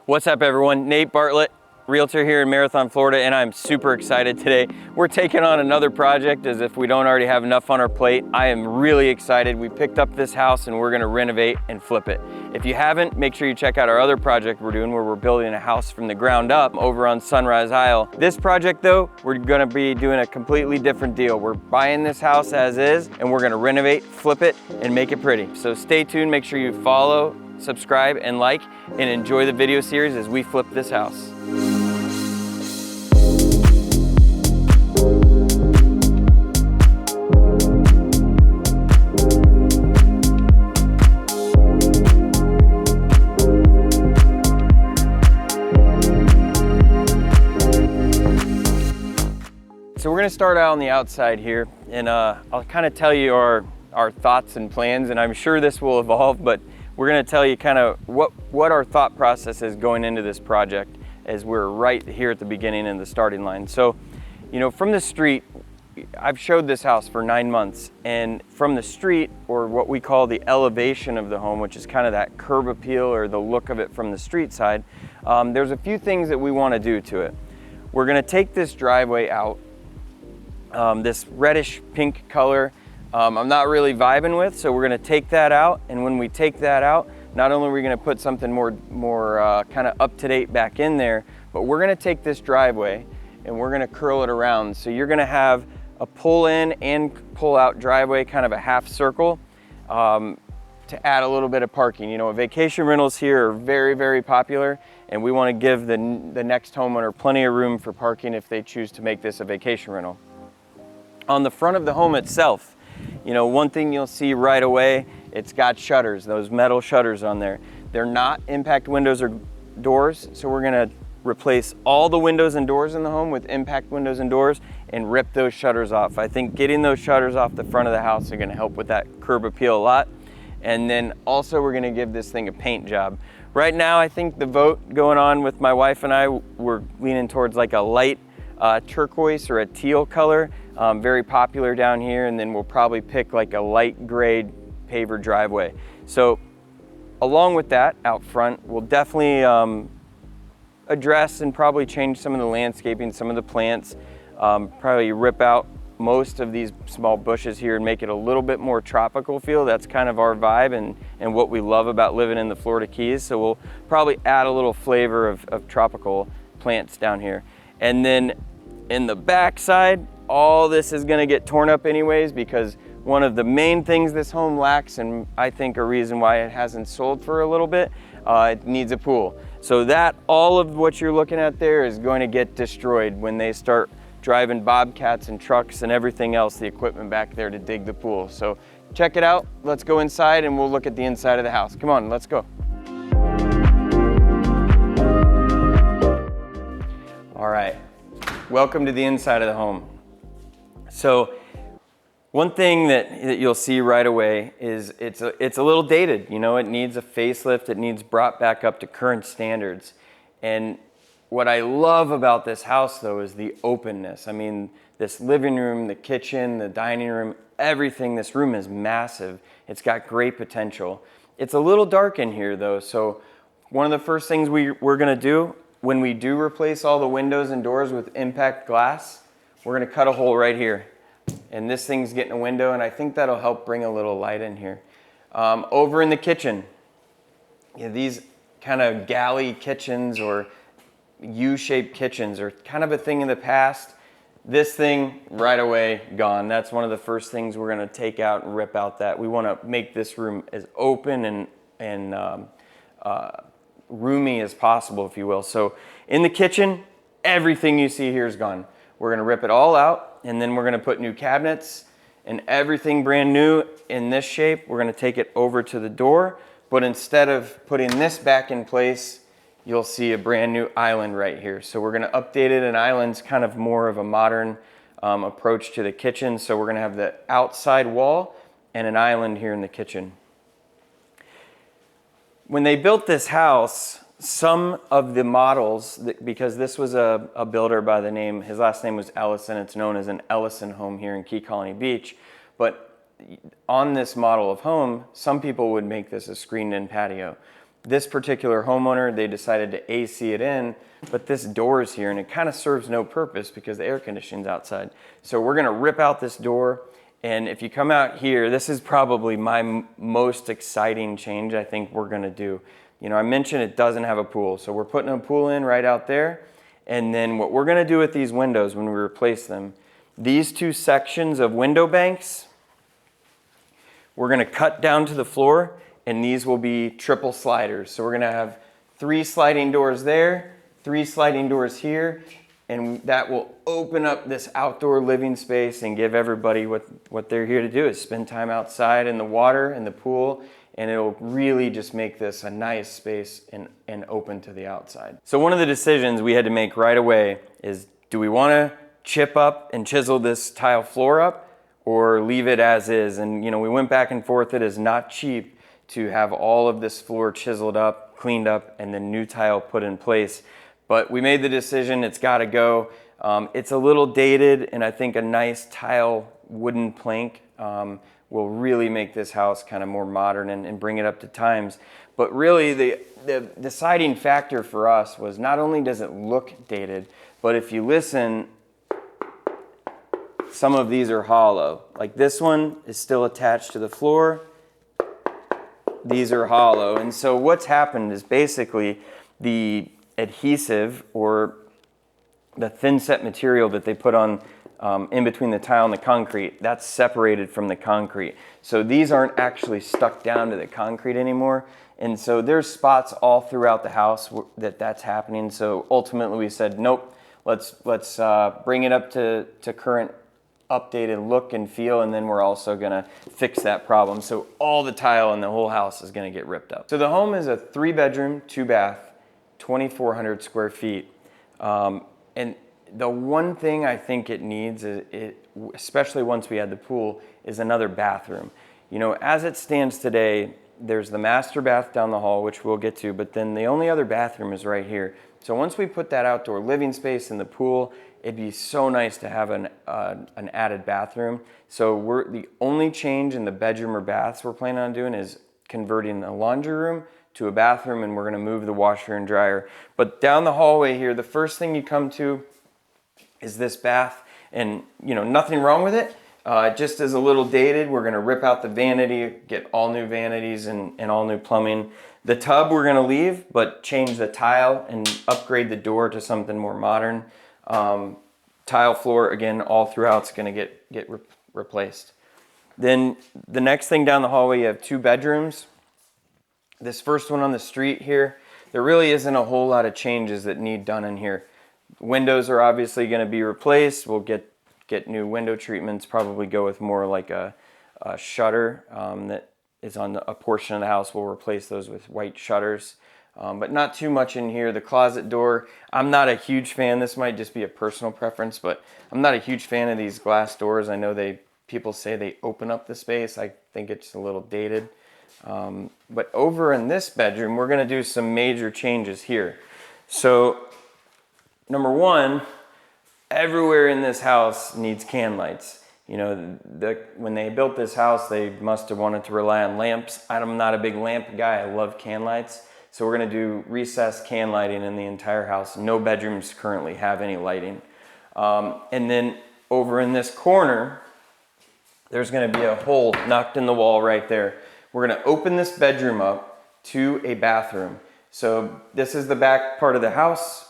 What's up everyone? Nate Bartlett, realtor here in Marathon, Florida, and I'm super excited today. We're taking on another project as if we don't already have enough on our plate. I am really excited. We picked up this house and we're gonna renovate and flip it. If you haven't, make sure you check out our other project we're doing where we're building a house from the ground up over on Sunrise Isle. This project though, we're gonna be doing a completely different deal. We're buying this house as is and we're gonna renovate, flip it, and make it pretty. So stay tuned, make sure you follow, subscribe, and like, and enjoy the video series as we flip this house. So we're gonna start out on the outside here, and I'll kind of tell you our thoughts and plans, and I'm sure this will evolve, but we're gonna tell you kind of what our thought process is going into this project as we're right here at the beginning and the starting line. So, you know, from the street, I've showed this house for 9 months, and from the street, or what we call the elevation of the home, which is kind of that curb appeal or the look of it from the street side, there's a few things that we wanna do to it. We're gonna take this driveway out, this reddish pink color, I'm not really vibing with, so we're gonna take that out, and when we take that out, not only are we gonna put something more kind of up-to-date back in there, but we're gonna take this driveway and we're gonna curl it around. So you're gonna have a pull-in and pull-out driveway, kind of a half circle, to add a little bit of parking. You know, vacation rentals here are very, very popular, and we wanna give the next homeowner plenty of room for parking if they choose to make this a vacation rental. On the front of the home itself, you know, one thing you'll see right away, it's got shutters, those metal shutters on there. They're not impact windows or doors, so we're gonna replace all the windows and doors in the home with impact windows and doors and rip those shutters off. I think getting those shutters off the front of the house are gonna help with that curb appeal a lot. And then also we're gonna give this thing a paint job. Right now, I think the vote going on with my wife and I, we're leaning towards like a light turquoise or a teal color. Very popular down here, and then we'll probably pick like a light gray paver driveway. So along with that out front, we'll definitely address and probably change some of the landscaping, some of the plants, probably rip out most of these small bushes here and make it a little bit more tropical feel. That's kind of our vibe and what we love about living in the Florida Keys. So we'll probably add a little flavor of tropical plants down here. And then in the back side, all this is gonna get torn up anyways, because one of the main things this home lacks, and I think a reason why it hasn't sold for a little bit, it needs a pool. So that, all of what you're looking at there is going to get destroyed when they start driving bobcats and trucks and everything else, the equipment back there to dig the pool. So check it out, let's go inside and we'll look at the inside of the house. Come on, let's go. All right, welcome to the inside of the home. So one thing that you'll see right away is it's a little dated. You know, it needs a facelift. It needs brought back up to current standards. And what I love about this house though is the openness. I mean, this living room, the kitchen, the dining room, everything. This room is massive. It's got great potential. It's a little dark in here though. So one of the first things we're gonna do when we do replace all the windows and doors with impact glass, we're gonna cut a hole right here. And this thing's getting a window, and I think that'll help bring a little light in here. Over in the kitchen, you know, these kind of galley kitchens or U-shaped kitchens are kind of a thing in the past. This thing, right away, gone. That's one of the first things we're gonna take out and rip out. That we wanna make this room as open and roomy as possible, if you will. So in the kitchen, everything you see here is gone. We're gonna rip it all out, and then we're gonna put new cabinets and everything brand new in this shape. We're gonna take it over to the door, but instead of putting this back in place, you'll see a brand new island right here. So we're gonna update it. An island's kind of more of a modern approach to the kitchen. So we're gonna have the outside wall and an island here in the kitchen. When they built this house, some of the models, because this was a builder by the name, his last name was Ellison, it's known as an Ellison home here in Key Colony Beach, but on this model of home, some people would make this a screened-in patio. This particular homeowner, they decided to AC it in, but this door is here and it kind of serves no purpose because the air conditioning's outside. So we're gonna rip out this door, and if you come out here, this is probably my most exciting change I think we're gonna do. You know, I mentioned it doesn't have a pool, so we're putting a pool in right out there. And then what we're gonna do with these windows when we replace them, these two sections of window banks, we're gonna cut down to the floor, and these will be triple sliders. So we're gonna have 3 sliding doors there, 3 sliding doors here, and that will open up this outdoor living space and give everybody what they're here to do, is spend time outside in the water, in the pool, and it'll really just make this a nice space and open to the outside. So one of the decisions we had to make right away is, do we wanna chip up and chisel this tile floor up or leave it as is? And you know, we went back and forth. It is not cheap to have all of this floor chiseled up, cleaned up, and then new tile put in place. But we made the decision, it's gotta go. It's a little dated, and I think a nice tile wooden plank will really make this house kind of more modern and bring it up to times. But really the deciding factor for us was, not only does it look dated, but if you listen, some of these are hollow. Like this one is still attached to the floor. These are hollow. And so what's happened is basically the adhesive, or the thin set material that they put on in between the tile and the concrete, that's separated from the concrete. So these aren't actually stuck down to the concrete anymore. And so there's spots all throughout the house that's happening. So ultimately we said, nope, let's bring it up to current updated look and feel, and then we're also gonna fix that problem. So all the tile in the whole house is gonna get ripped up. So the home is a 3-bedroom, 2-bath, 2,400 square feet. And the one thing I think it needs, especially once we add the pool, is another bathroom. You know, as it stands today, there's the master bath down the hall, which we'll get to, but then the only other bathroom is right here. So once we put that outdoor living space in the pool, it'd be so nice to have an added bathroom. So the only change in the bedroom or baths we're planning on doing is converting a laundry room to a bathroom, and we're gonna move the washer and dryer. But down the hallway here, the first thing you come to is this bath, and you know, nothing wrong with it. It just is a little dated. We're gonna rip out the vanity, get all new vanities and all new plumbing. The tub we're gonna leave, but change the tile and upgrade the door to something more modern. Tile floor, again, all throughout is gonna get replaced. Then the next thing down the hallway, you have 2 bedrooms. This first one on the street here, there really isn't a whole lot of changes that need done in here. Windows are obviously gonna be replaced. We'll get new window treatments, probably go with more like a shutter that is on a portion of the house. We'll replace those with white shutters. But not too much in here. The closet door, I'm not a huge fan. This might just be a personal preference, but I'm not a huge fan of these glass doors. I know people say they open up the space. I think it's a little dated. But over in this bedroom, we're gonna do some major changes here. So number one, everywhere in this house needs can lights. You know, when they built this house, they must have wanted to rely on lamps. I'm not a big lamp guy. I love can lights. So we're gonna do recessed can lighting in the entire house. No bedrooms currently have any lighting. And then over in this corner, there's gonna be a hole knocked in the wall right there. We're gonna open this bedroom up to a bathroom. So this is the back part of the house.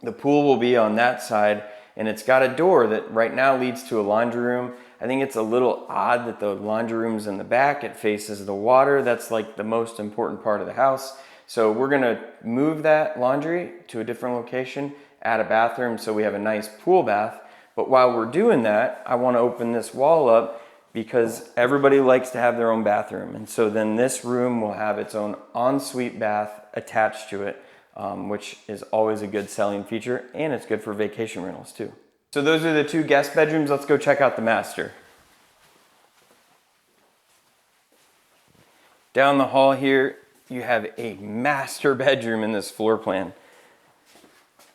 The pool will be on that side, and it's got a door that right now leads to a laundry room. I think it's a little odd that the laundry room's in the back. It faces the water. That's like the most important part of the house. So we're gonna move that laundry to a different location, add a bathroom so we have a nice pool bath. But while we're doing that, I wanna open this wall up because everybody likes to have their own bathroom. And so then this room will have its own ensuite bath attached to it, which is always a good selling feature, and it's good for vacation rentals too. So those are the 2 guest bedrooms. Let's go check out the master. Down the hall here, you have a master bedroom in this floor plan.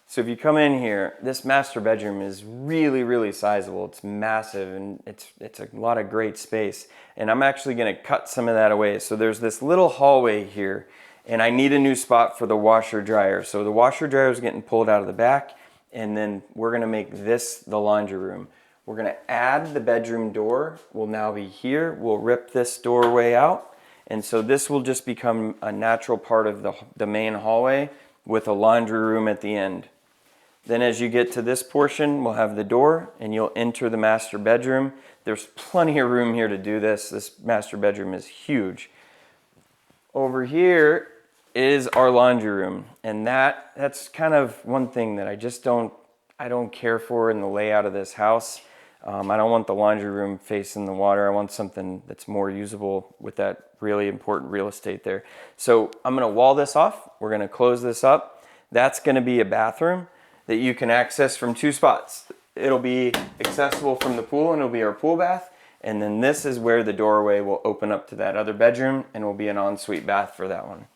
So if you come in here, this master bedroom is really, really sizable. It's massive, and it's a lot of great space. And I'm actually gonna cut some of that away. So there's this little hallway here, And I need a new spot for the washer dryer. So the washer dryer is getting pulled out of the back, and then we're gonna make this the laundry room. We're gonna add the bedroom door, will now be here. We'll rip this doorway out. And so this will just become a natural part of the main hallway with a laundry room at the end. Then as you get to this portion, we'll have the door and you'll enter the master bedroom. There's plenty of room here to do this. This master bedroom is huge. Over here is our laundry room. And that's kind of one thing that I don't care for in the layout of this house. I don't want the laundry room facing the water. I want something that's more usable with that really important real estate there. So I'm gonna wall this off. We're gonna close this up. That's gonna be a bathroom that you can access from two spots. It'll be accessible from the pool and it'll be our pool bath. And then this is where the doorway will open up to that other bedroom and will be an ensuite bath for that one.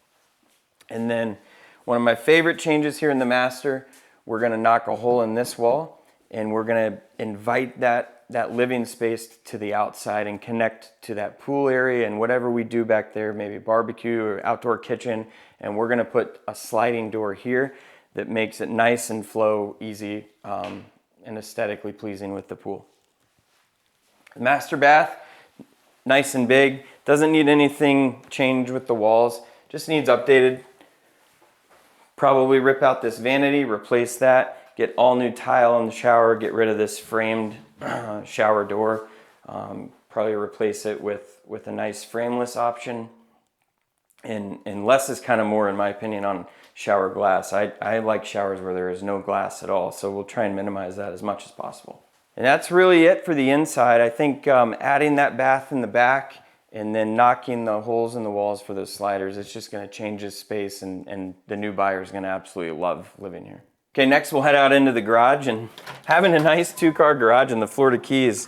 And then one of my favorite changes here in the master, we're gonna knock a hole in this wall and we're gonna invite that living space to the outside and connect to that pool area and whatever we do back there, maybe barbecue or outdoor kitchen. And we're gonna put a sliding door here that makes it nice and flow easy and aesthetically pleasing with the pool. The master bath, nice and big, doesn't need anything changed with the walls, just needs updated. Probably rip out this vanity, replace that, get all new tile in the shower, get rid of this framed shower door. Probably replace it with a nice frameless option. And less is kind of more, in my opinion, on shower glass. I like showers where there is no glass at all, so we'll try and minimize that as much as possible. And that's really it for the inside. I think adding that bath in the back and then knocking the holes in the walls for those sliders, it's just gonna change this space and the new buyer is gonna absolutely love living here. Okay, next we'll head out into the garage, and having a nice 2-car garage in the Florida Keys,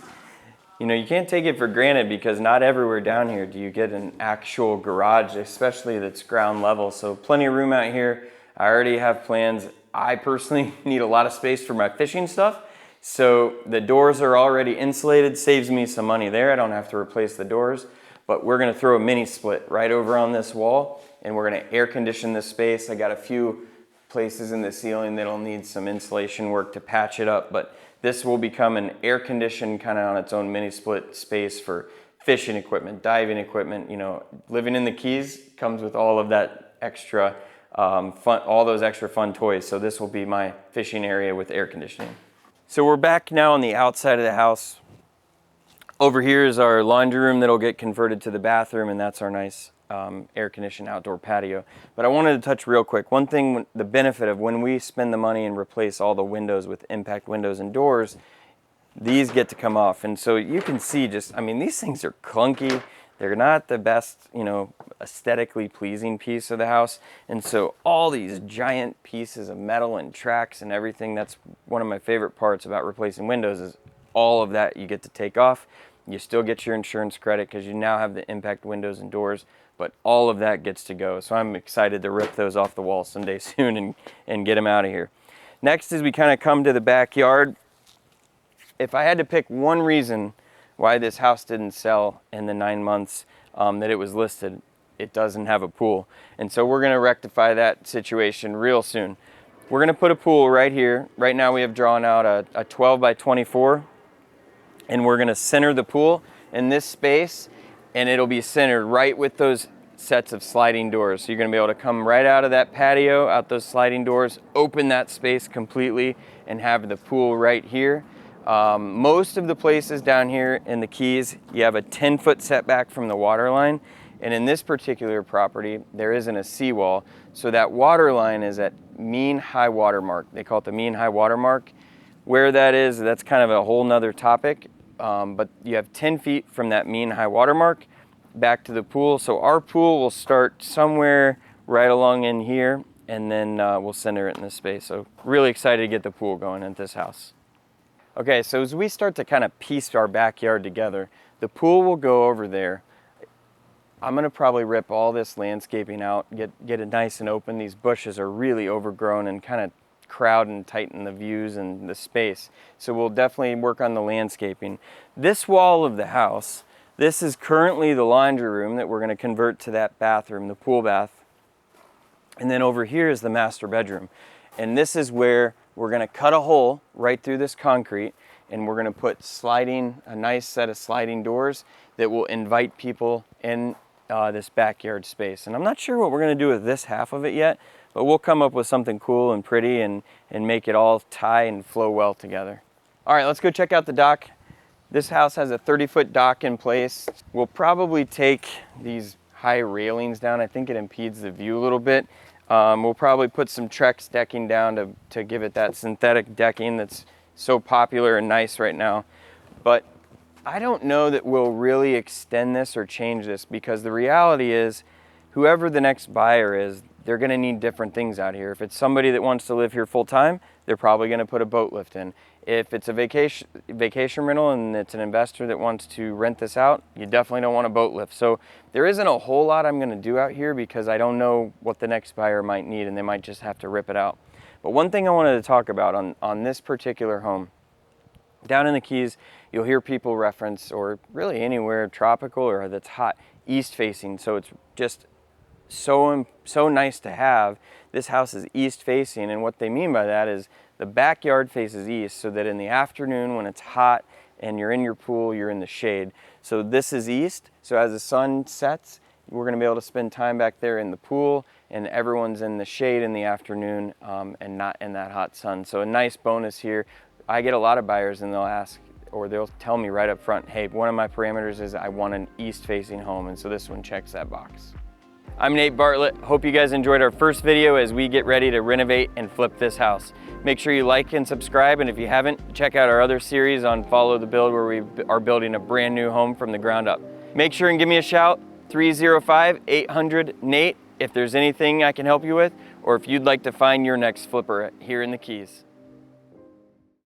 you know, you can't take it for granted because not everywhere down here do you get an actual garage, especially that's ground level. So plenty of room out here. I already have plans. I personally need a lot of space for my fishing stuff. So the doors are already insulated, saves me some money there. I don't have to replace the doors, but we're gonna throw a mini split right over on this wall and we're gonna air condition this space. I got a few places in the ceiling that'll need some insulation work to patch it up, but this will become an air conditioned kind of on its own mini split space for fishing equipment, diving equipment. You know, living in the Keys comes with all of that extra fun, all those extra fun toys. So this will be my fishing area with air conditioning. So we're back now on the outside of the house. Over here is our laundry room that'll get converted to the bathroom, and that's our nice air-conditioned outdoor patio. But I wanted to touch real quick. One thing, the benefit of when we spend the money and replace all the windows with impact windows and doors, these get to come off. And so you can see just, I mean, these things are clunky. They're not the best, you know, aesthetically pleasing piece of the house. And so all these giant pieces of metal and tracks and everything, that's one of my favorite parts about replacing windows is all of that you get to take off. You still get your insurance credit because you now have the impact windows and doors, but all of that gets to go. So I'm excited to rip those off the wall someday soon and get them out of here. Next is we kind of come to the backyard. If I had to pick one reason why this house didn't sell in the 9 months that it was listed, it doesn't have a pool. And so we're gonna rectify that situation real soon. We're gonna put a pool right here. Right now we have drawn out a 12 by 24, and we're gonna center the pool in this space, and it'll be centered right with those sets of sliding doors. So you're gonna be able to come right out of that patio, out those sliding doors, open that space completely, and have the pool right here. Most of the places down here in the Keys, you have a 10-foot setback from the water line. And in this particular property, there isn't a seawall. So that water line is at mean high water mark. They call it the mean high water mark. Where that is, that's kind of a whole nother topic. But you have 10 feet from that mean high water mark back to the pool. So our pool will start somewhere right along in here, and then we'll center it in this space. So really excited to get the pool going at this house. Okay, so as we start to kind of piece our backyard together, the pool will go over there. I'm gonna probably rip all this landscaping out, get it nice and open. These bushes are really overgrown and kind of crowd and tighten the views and the space. So we'll definitely work on the landscaping. This wall of the house, this is currently the laundry room that we're gonna convert to that bathroom, the pool bath. And then over here is the master bedroom. And this is where we're gonna cut a hole right through this concrete, and we're gonna put a nice set of sliding doors that will invite people in this backyard space. And I'm not sure what we're gonna do with this half of it yet, but we'll come up with something cool and pretty and make it all tie and flow well together. All right, let's go check out the dock. This house has a 30-foot dock in place. We'll probably take these high railings down. I think it impedes the view a little bit. We'll probably put some Trex decking down to give it that synthetic decking that's so popular and nice right now. But I don't know that we'll really extend this or change this, because the reality is whoever the next buyer is, they're gonna need different things out here. If it's somebody that wants to live here full time, they're probably gonna put a boat lift in. If it's a vacation rental and it's an investor that wants to rent this out, you definitely don't want a boat lift. So there isn't a whole lot I'm gonna do out here, because I don't know what the next buyer might need, and they might just have to rip it out. But one thing I wanted to talk about on this particular home, down in the Keys, you'll hear people reference, or really anywhere tropical or that's hot, east facing. So it's just so nice to have. This house is east facing, and what they mean by that is the backyard faces east, so that in the afternoon when it's hot and you're in your pool, you're in the shade. So this is east, so as the sun sets, we're gonna be able to spend time back there in the pool, and everyone's in the shade in the afternoon and not in that hot sun. So a nice bonus here. I get a lot of buyers and they'll ask, or they'll tell me right up front, hey, one of my parameters is I want an east facing home, and so this one checks that box. I'm Nate Bartlett. Hope you guys enjoyed our first video as we get ready to renovate and flip this house. Make sure you like and subscribe, and if you haven't, check out our other series on Follow the Build, where we are building a brand new home from the ground up. Make sure and give me a shout, 305-800-NATE, if there's anything I can help you with, or if you'd like to find your next flipper here in the Keys.